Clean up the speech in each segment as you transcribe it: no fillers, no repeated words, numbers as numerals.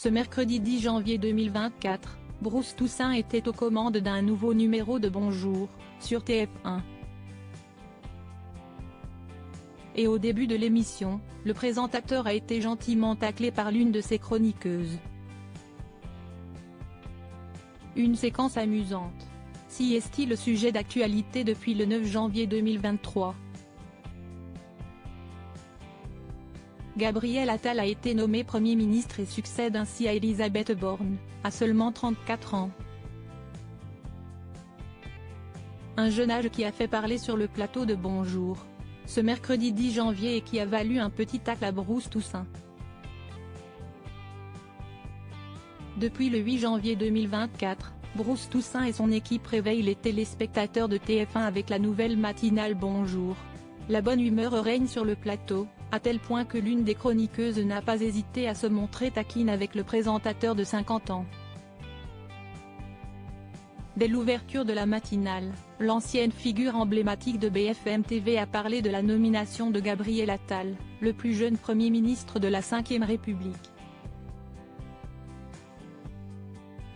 Ce mercredi 10 janvier 2024, Bruce Toussaint était aux commandes d'un nouveau numéro de Bonjour, sur TF1. Et au début de l'émission, le présentateur a été gentiment taclé par l'une de ses chroniqueuses. Une séquence amusante. Si est-il le sujet d'actualité depuis le 9 janvier 2023. Gabriel Attal a été nommé Premier ministre et succède ainsi à Elisabeth Borne, à seulement 34 ans. Un jeune âge qui a fait parler sur le plateau de Bonjour, ce mercredi 10 janvier et qui a valu un petit tacle à Bruce Toussaint. Depuis le 8 janvier 2024, Bruce Toussaint et son équipe réveillent les téléspectateurs de TF1 avec la nouvelle matinale Bonjour. La bonne humeur règne sur le plateau, à tel point que l'une des chroniqueuses n'a pas hésité à se montrer taquine avec le présentateur de 50 ans. Dès l'ouverture de la matinale, l'ancienne figure emblématique de BFM TV a parlé de la nomination de Gabriel Attal, le plus jeune Premier ministre de la Ve République.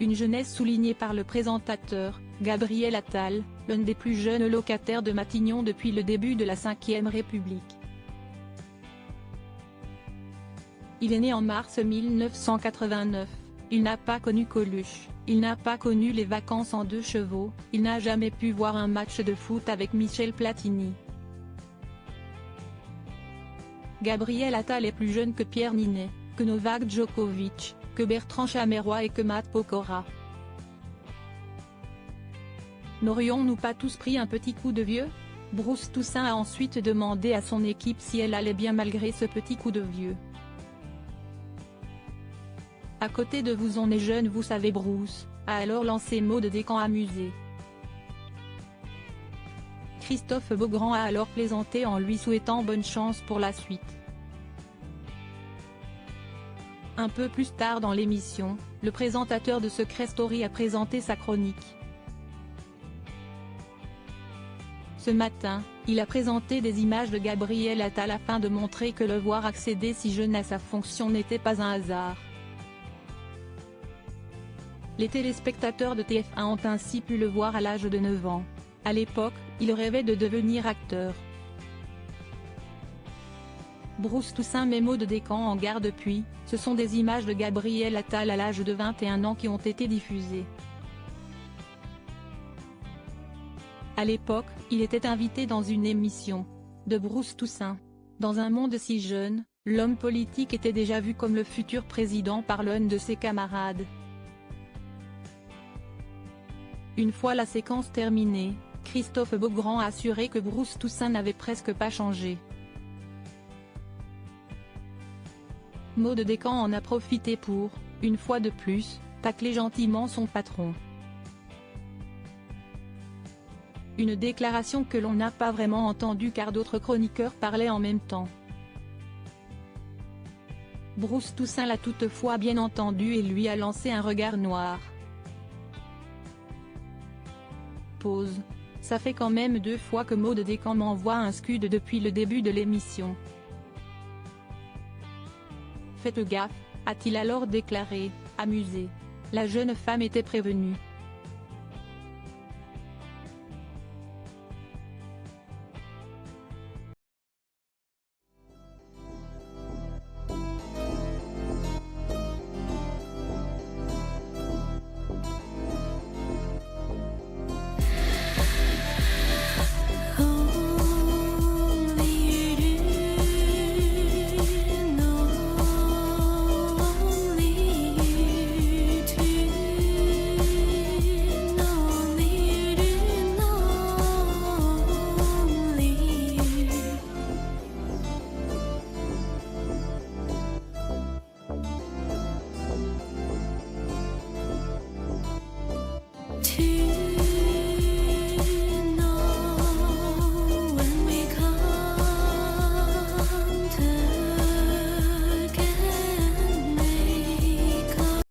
Une jeunesse soulignée par le présentateur, Gabriel Attal, l'un des plus jeunes locataires de Matignon depuis le début de la Ve République. Il est né en mars 1989, il n'a pas connu Coluche, il n'a pas connu les vacances en 2 chevaux, il n'a jamais pu voir un match de foot avec Michel Platini. Gabriel Attal est plus jeune que Pierre Niney, que Novak Djokovic, que Bertrand Chameroy et que Matt Pokora. N'aurions-nous pas tous pris un petit coup de vieux? Bruce Toussaint a ensuite demandé à son équipe si elle allait bien malgré ce petit coup de vieux. À côté de vous on est jeune vous savez Bruce, a alors lancé Maud Descamps amusé. Christophe Beaugrand a alors plaisanté en lui souhaitant bonne chance pour la suite. Un peu plus tard dans l'émission, le présentateur de Secret Story a présenté sa chronique. Ce matin, il a présenté des images de Gabriel Attal afin de montrer que le voir accéder si jeune à sa fonction n'était pas un hasard. Les téléspectateurs de TF1 ont ainsi pu le voir à l'âge de 9 ans. À l'époque, il rêvait de devenir acteur. Bruce Toussaint met Maud Descamps en garde depuis, ce sont des images de Gabriel Attal à l'âge de 21 ans qui ont été diffusées. À l'époque, il était invité dans une émission de Bruce Toussaint. Dans un monde si jeune, l'homme politique était déjà vu comme le futur président par l'un de ses camarades. Une fois la séquence terminée, Christophe Beaugrand a assuré que Bruce Toussaint n'avait presque pas changé. Maud Descamps en a profité pour, une fois de plus, tacler gentiment son patron. Une déclaration que l'on n'a pas vraiment entendue car d'autres chroniqueurs parlaient en même temps. Bruce Toussaint l'a toutefois bien entendu et lui a lancé un regard noir. Pause. Ça fait quand même 2 fois que Maud Descamps m'envoie un scud depuis le début de l'émission. Faites gaffe, a-t-il alors déclaré, amusé. La jeune femme était prévenue. To